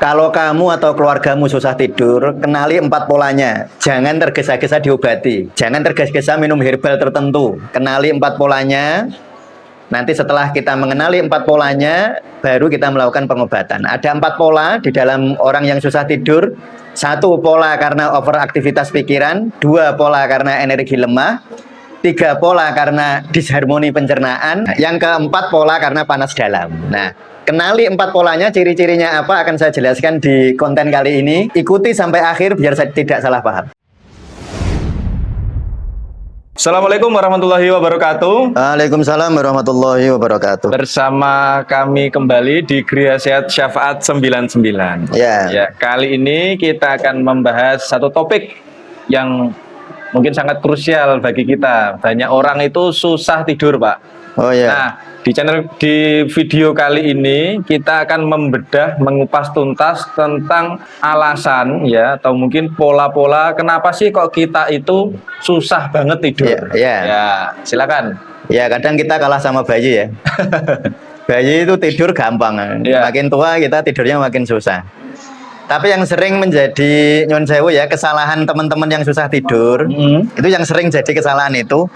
Kalau kamu atau keluargamu susah tidur, kenali 4 polanya. Jangan tergesa-gesa diobati. Jangan tergesa-gesa minum herbal tertentu. Kenali 4 polanya. Nanti setelah kita mengenali 4 polanya, baru kita melakukan pengobatan. Ada 4 pola di dalam orang yang susah tidur. 1 pola karena overaktivitas pikiran, 2 pola karena energi lemah, 3 pola karena disharmoni pencernaan, yang keempat pola karena panas dalam. Nah, kenali 4 polanya, ciri-cirinya apa akan saya jelaskan di konten kali ini. Ikuti sampai akhir biar saya tidak salah paham. Assalamualaikum warahmatullahi wabarakatuh. Waalaikumsalam warahmatullahi wabarakatuh. Bersama kami kembali di Gria Sehat Syafaat 99. Ya, kali ini kita akan membahas satu topik yang mungkin sangat krusial bagi kita. Banyak orang itu susah tidur, Pak. Oh ya. Nah, di video kali ini kita akan membedah, mengupas tuntas tentang alasan ya, atau mungkin pola-pola kenapa sih kok kita itu susah banget tidur. Ya, silakan. Ya, kadang kita kalah sama bayi ya. Bayi itu tidur gampang. Makin tua kita tidurnya makin susah. Tapi yang sering menjadi nyun sewu ya, kesalahan teman-teman yang susah tidur, itu yang sering jadi kesalahan itu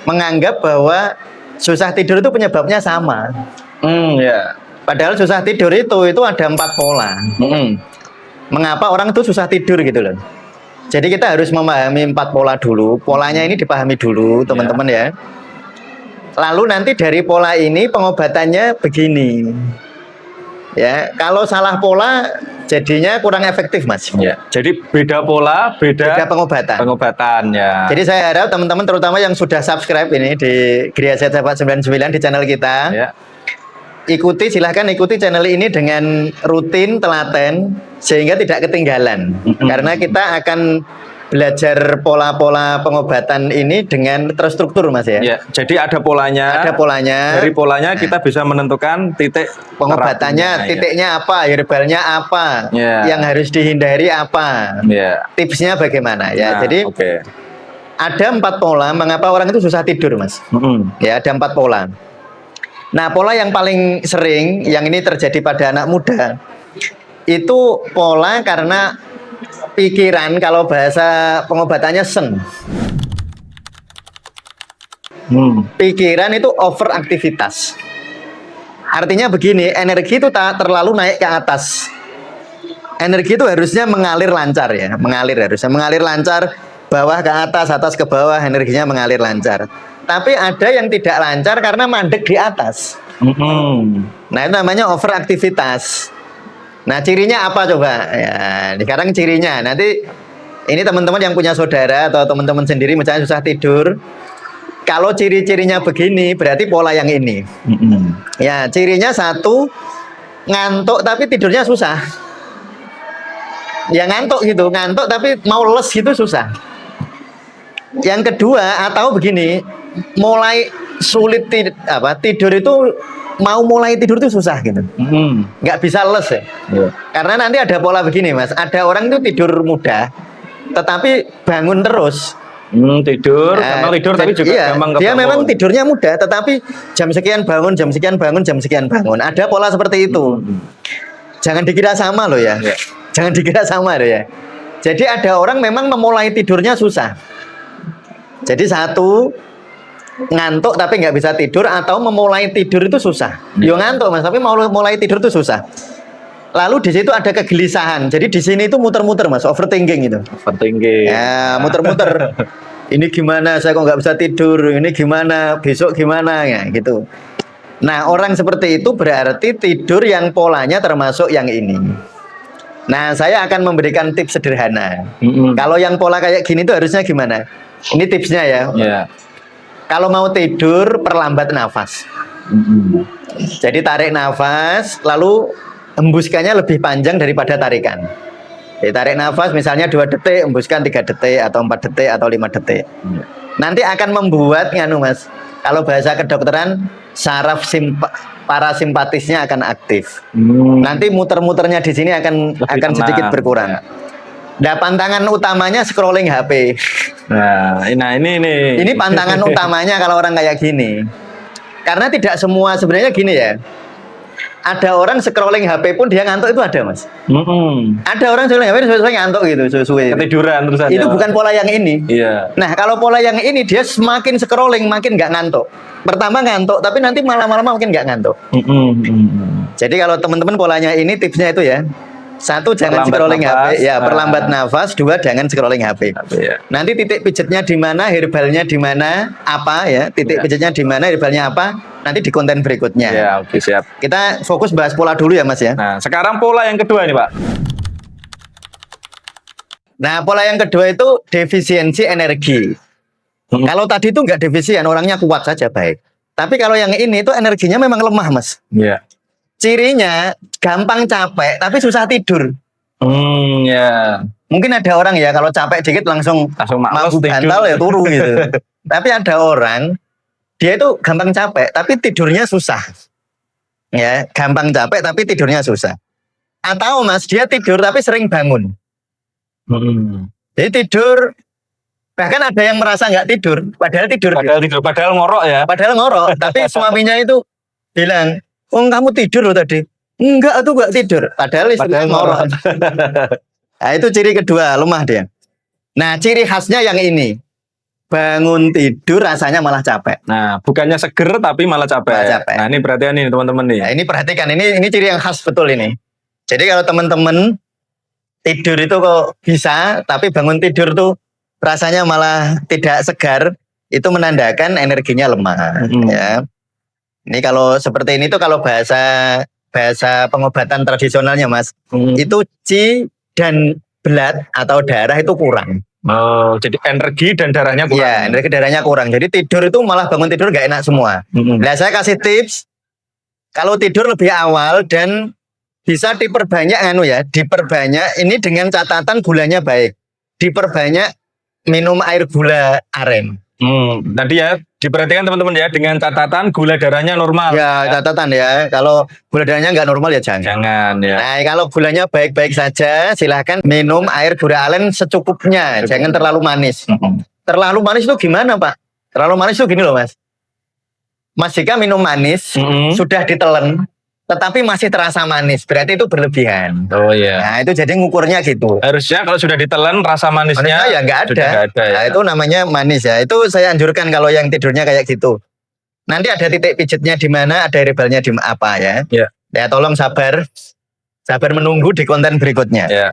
menganggap bahwa susah tidur itu penyebabnya sama. Padahal susah tidur itu ada 4 pola. Mengapa orang itu susah tidur gitu loh. Jadi kita harus memahami 4 pola dulu. Polanya ini dipahami dulu teman-teman ya. Lalu nanti dari pola ini pengobatannya begini. Ya, kalau salah pola jadinya kurang efektif, Mas. Ya, jadi beda pola, beda pengobatan. Pengobatan ya. Jadi saya harap teman-teman terutama yang sudah subscribe ini di Gria Sehat Syafaat 99 di channel kita. Ya. Silahkan ikuti channel ini dengan rutin, telaten sehingga tidak ketinggalan. Karena kita akan belajar pola-pola pengobatan ini dengan terstruktur, Mas ya. Jadi ada polanya. Ada polanya. Dari polanya kita bisa menentukan titik pengobatannya, titiknya apa, herbalnya apa, yang harus dihindari apa, tipsnya bagaimana ya. Jadi ada 4 pola mengapa orang itu susah tidur, Mas. Ya, ada 4 pola. Nah, pola yang paling sering yang ini terjadi pada anak muda itu pola karena pikiran, kalau bahasa pengobatannya seng. Pikiran itu overaktivitas. Artinya begini, energi itu tak terlalu naik ke atas. Energi itu harusnya mengalir lancar ya, harusnya mengalir lancar, bawah ke atas, atas ke bawah, energinya mengalir lancar. Tapi ada yang tidak lancar karena mandek di atas. Nah, itu namanya overaktivitas. Nah, cirinya apa coba? Ya, sekarang cirinya. Nanti ini teman-teman yang punya saudara atau teman-teman sendiri misalnya susah tidur. Kalau ciri-cirinya begini, berarti pola yang ini. Ya, cirinya 1, ngantuk tapi tidurnya susah. Ya ngantuk gitu, ngantuk tapi mau les gitu susah. Yang kedua, atau begini, mulai sulit tidur itu, mau mulai tidur itu susah gitu, nggak bisa les ya. Karena nanti ada pola begini, Mas. Ada orang itu tidur mudah, tetapi bangun terus. Tidur, tapi juga dia memang tidurnya mudah, tetapi jam sekian bangun, jam sekian bangun, jam sekian bangun. Ada pola seperti itu. Jangan dikira sama loh ya. Jangan dikira sama loh ya. Jadi ada orang memang memulai tidurnya susah. Jadi 1, ngantuk tapi nggak bisa tidur, atau memulai tidur itu susah. Yo ngantuk, Mas, tapi mau mulai tidur itu susah. Lalu di situ ada kegelisahan. Jadi di sini itu muter-muter, Mas, overthinking itu. Overthinking. Ya, muter-muter. Ini gimana? Saya kok nggak bisa tidur. Ini gimana? Besok gimana ya? Gitu. Nah, orang seperti itu berarti tidur yang polanya termasuk yang ini. Nah, saya akan memberikan tips sederhana. Kalau yang pola kayak gini itu harusnya gimana? Ini tipsnya ya. Kalau mau tidur, perlambat nafas. Jadi tarik nafas, lalu hembuskannya lebih panjang daripada tarikan. Jadi tarik nafas misalnya 2 detik, hembuskan 3 detik, atau 4 detik, atau 5 detik. Nanti akan membuat, Mas, kalau bahasa kedokteran, saraf parasimpatisnya akan aktif. Nanti muter-muternya di sini akan sedikit berkurang. Nah, pantangan utamanya scrolling HP. Nah, ini pantangan utamanya kalau orang kayak gini. Karena tidak semua, sebenarnya gini ya. Ada orang scrolling HP pun dia ngantuk itu ada, Mas. Ada orang scrolling HP sesuai ngantuk gitu, sesuai. Ketiduran terusan. Itu bukan pola yang ini. Iya. Nah, kalau pola yang ini dia semakin scrolling makin nggak ngantuk. Pertama ngantuk, tapi nanti malam-malam makin nggak ngantuk. Jadi kalau teman-teman polanya ini tipsnya itu ya. Satu, jangan Perlambat scrolling nafas. HP, ya perlambat nafas. Dua, jangan scrolling HP. Ya. Nanti titik pijetnya di mana, herbalnya di mana, apa ya? Titik Ya. pijetnya di mana, herbalnya apa? Nanti di konten berikutnya. Ya, oke, siap. Kita fokus bahas pola dulu ya, Mas ya. Nah, sekarang pola yang kedua nih, Pak. Nah, pola yang kedua itu defisiensi energi. Kalau tadi itu nggak defisien, orangnya kuat saja baik. Tapi kalau yang ini itu energinya memang lemah, Mas. Iya. Cirinya gampang capek, tapi susah tidur. Ya. Mungkin ada orang ya kalau capek dikit langsung Males mabuk tidur. bantal ya turu gitu. Tapi ada orang dia itu gampang capek, tapi tidurnya susah. Ya, gampang capek tapi tidurnya susah. Atau Mas, dia tidur tapi sering bangun. Jadi tidur, bahkan ada yang merasa nggak tidur, padahal tidur. Padahal ngorok ya. Padahal ngorok, tapi suaminya itu bilang, "Oh, kamu tidur loh tadi." Enggak, tuh nggak tidur. Padahal istrinya ngorok. Nah, itu ciri kedua, lemah dia. Nah, ciri khasnya yang ini. Bangun tidur rasanya malah capek. Nah, bukannya seger tapi malah capek. Malah capek. Nah, ini perhatian nih teman-teman nih. Nah, ini perhatikan, ini ciri yang khas betul ini. Jadi kalau teman-teman tidur itu kok bisa, tapi bangun tidur tuh rasanya malah tidak segar, itu menandakan energinya lemah. Ya. Ini kalau seperti ini tuh kalau bahasa pengobatan tradisionalnya, Mas, itu qi dan blood atau darah itu kurang. Oh, jadi energi dan darahnya kurang. Iya, energi darahnya kurang. Jadi tidur itu malah bangun tidur nggak enak semua. Nah, saya kasih tips kalau tidur lebih awal dan bisa diperbanyak diperbanyak ini dengan catatan gulanya baik. Diperbanyak minum air gula aren. Tadi ya diperhatikan teman-teman ya dengan catatan gula darahnya normal. Ya, catatan ya. Kalau gula darahnya nggak normal ya jangan. Jangan ya. Nah, kalau gulanya baik-baik saja, silahkan minum air gula aren secukupnya. Jangan terlalu manis. Terlalu manis itu gimana, Pak? Terlalu manis itu gini loh, Mas. Mas jika minum manis, sudah ditelen, tetapi masih terasa manis, berarti itu berlebihan. Oh iya. Nah, itu jadi ngukurnya gitu. Harusnya kalau sudah ditelan rasa manisnya Ya nggak ada. sudah nggak ada ya. Nah, itu namanya manis ya. Itu saya anjurkan kalau yang tidurnya kayak gitu. Nanti ada titik pijetnya di mana, ada herbalnya di apa ya. Ya. Ya, tolong sabar menunggu di konten berikutnya. Ya.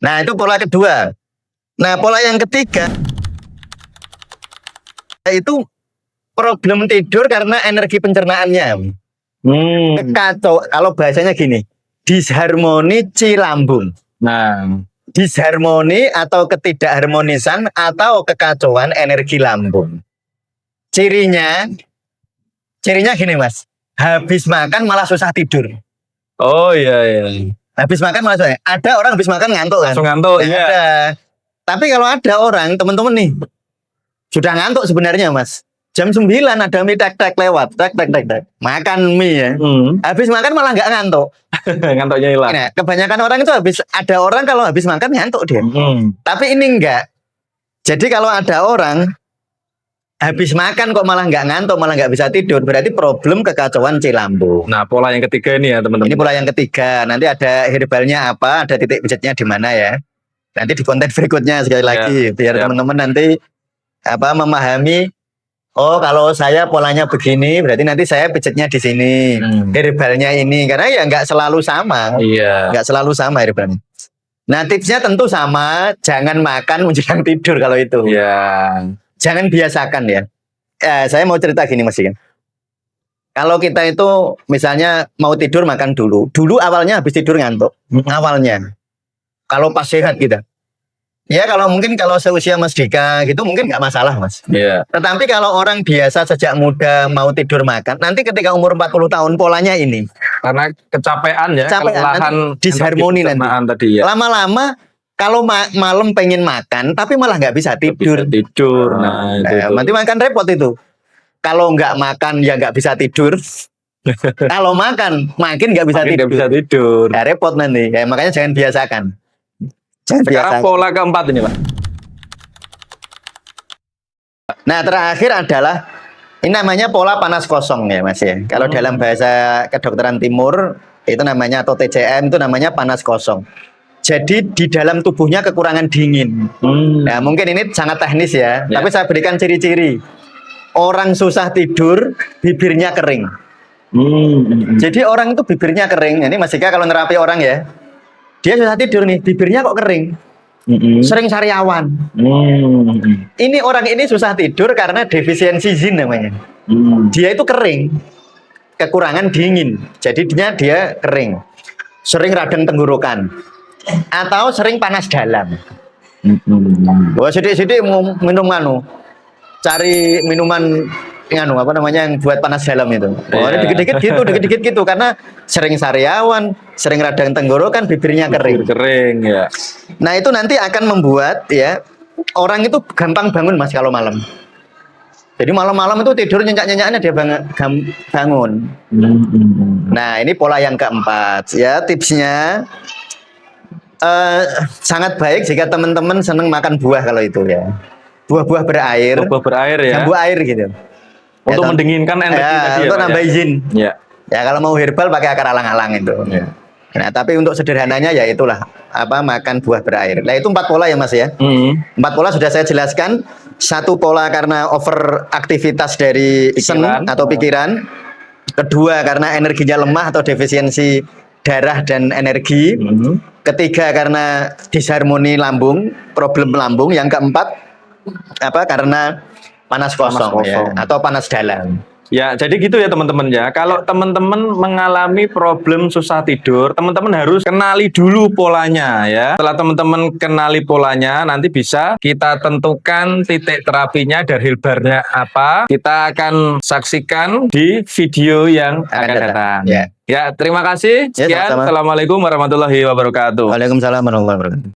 Nah, itu pola kedua. Nah, pola yang ketiga itu problem tidur karena energi pencernaannya. Kacau, kalau bahasanya gini, disharmoni qi lambung. Nah, Disharmoni atau ketidakharmonisan atau kekacauan energi lambung. Cirinya gini, Mas. Habis makan malah susah tidur. oh iya. Habis makan malah susah. Ada orang habis makan ngantuk kan? Langsung ngantuk, Ya, iya. ada. Tapi kalau ada orang, teman-teman nih, sudah ngantuk sebenarnya, Mas. Jam 9 ada mie tek-tek lewat, tek. Makan mie ya. Habis makan malah nggak ngantuk. Ngantuknya hilang. Nah, kebanyakan orang itu ada orang kalau habis makan ngantuk dia. Tapi ini enggak. Jadi kalau ada orang habis makan kok malah nggak ngantuk, malah nggak bisa tidur, berarti problem kekacauan qi lambung. Nah, pola yang ketiga ini ya teman-teman. Ini pola yang ketiga. Nanti ada herbalnya apa, ada titik pijetnya di mana ya. Nanti di konten berikutnya sekali lagi biar teman-teman nanti memahami. Oh, kalau saya polanya begini, berarti nanti saya pijetnya di sini. Herbalnya ini, karena ya nggak selalu sama. Iya. Nggak selalu sama herbalnya. Nah, tipsnya tentu sama, jangan makan menjelang tidur kalau itu. Iya. Jangan biasakan ya. Saya mau cerita gini, Mas Ikan. Kalau kita itu misalnya mau tidur makan dulu. Dulu awalnya habis tidur ngantuk. Awalnya. Kalau pas sehat kita. Ya kalau seusia Mas Dika gitu mungkin nggak masalah, Mas. Iya. Tetapi kalau orang biasa sejak muda mau tidur makan, nanti ketika umur 40 tahun polanya ini. Karena kecapean ya, Kecapean, kelelahan nanti disharmoni nanti. tadi ya. Lama-lama kalau malam pengen makan tapi malah nggak bisa tidur. Bisa tidur. Nah, itu. Nanti makan repot itu. Kalau nggak makan ya nggak bisa tidur. Kalau makin nggak bisa Makin tidur. nggak bisa tidur. Ya repot nanti. Ya, makanya jangan biasakan. Sekarang pola keempat ini, Pak. Nah, terakhir adalah Ini namanya pola panas kosong ya Mas ya. Kalau dalam bahasa kedokteran timur itu namanya, atau TCM itu namanya panas kosong. Jadi di dalam tubuhnya kekurangan dingin. Nah, mungkin ini sangat teknis ya, Ya. tapi saya berikan ciri-ciri. Orang susah tidur, bibirnya kering. Jadi orang itu bibirnya kering. Ini Mas Ika kalau nerapi orang ya, dia susah tidur nih, bibirnya kok kering. Sering sariawan. Ini orang ini susah tidur karena defisiensi zin namanya. Dia itu kering, kekurangan dingin. Jadinya dia kering. Sering radang tenggorokan. Atau sering panas dalam. Wah, sidik-sidik mau minum cari minuman apa namanya yang buat panas dalam itu. Oh, Iya. dikit-dikit gitu karena sering sariawan, sering radang tenggorokan, bibirnya kering. Kering ya. Nah, itu nanti akan membuat ya orang itu gampang bangun Mas kalau malam. Jadi malam-malam itu tidur nyenyak-nyenyaknya dia bangun. Nah, ini pola yang keempat ya, tipsnya sangat baik jika teman-teman senang makan buah kalau itu ya. Buah-buah berair, Buah berair ya. jambu air gitu. Untuk Ya, mendinginkan energi ya, tadi ya, untuk Pak, nambah ya? izin. Ya. Ya kalau mau herbal pakai akar alang-alang itu. Ya. Nah, tapi untuk sederhananya ya itulah apa makan buah berair. Nah, itu 4 pola ya Mas ya. 4 pola sudah saya jelaskan. 1 pola karena overaktivitas dari sen Pikiran. atau pikiran. Kedua karena energinya lemah atau defisiensi darah dan energi. Ketiga karena disharmoni lambung, problem lambung. Yang keempat apa karena panas kosong, ya, kosong. atau panas dalam. Ya, jadi gitu ya teman-teman ya. Kalau teman-teman mengalami problem susah tidur, teman-teman harus kenali dulu polanya ya. Setelah teman-teman kenali polanya, nanti bisa kita tentukan titik terapinya dan healbarnya apa. Kita akan saksikan di video yang akan datang. Ya. Ya, terima kasih. Ya, Sekian. sama-sama. Assalamualaikum warahmatullahi wabarakatuh. Waalaikumsalam warahmatullahi wabarakatuh.